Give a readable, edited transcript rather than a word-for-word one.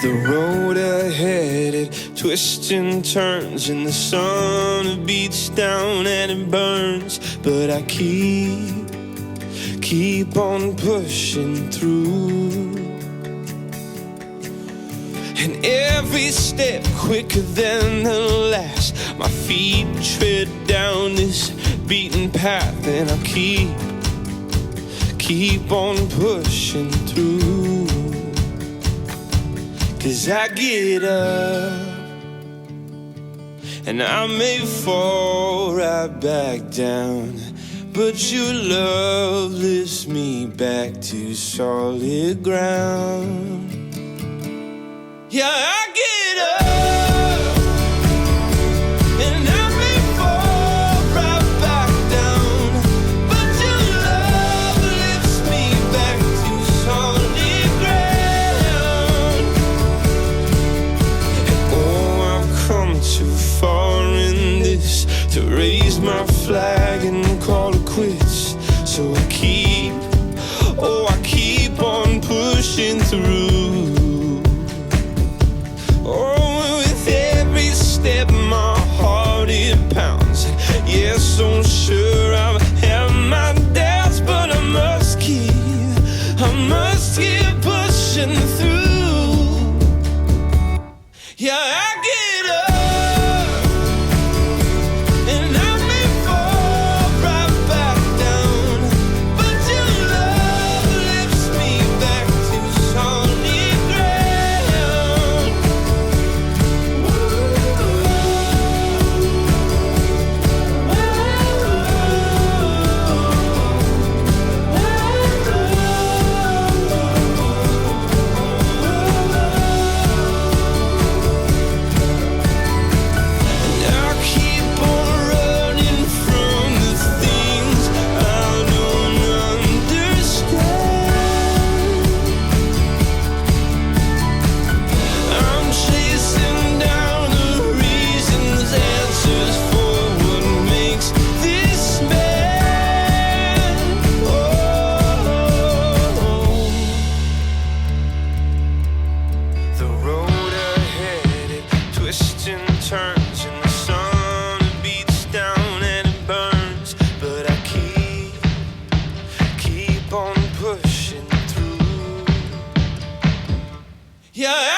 The road ahead, it twists and turns, and the sun beats down and it burns. But I keep on pushing through. And every step quicker than the last, my feet tread down this beaten path, and I keep on pushing through. 'Cause I get up, and I may fall right back down, but your love lifts me back to solid ground. Yeah, I get up, and I may fall right back down, but your love lifts me back to solid ground. And oh, I've come too far in this to raise my flag and call it quits. So I keep on pushing through. Oh, with every step my heart it pounds. Yes, so sure I've had my doubts, but I must keep pushing through. Yeah, I get up, and I may fall right back down, but your love lifts me back to solid ground. And I keep on running from the things I don't understand. I'm chasing down the reasons, answers for what makes this man. Oh, the road ahead, it twists and turns, and the sun beats down and it burns. But I keep on pushing through. Yeah.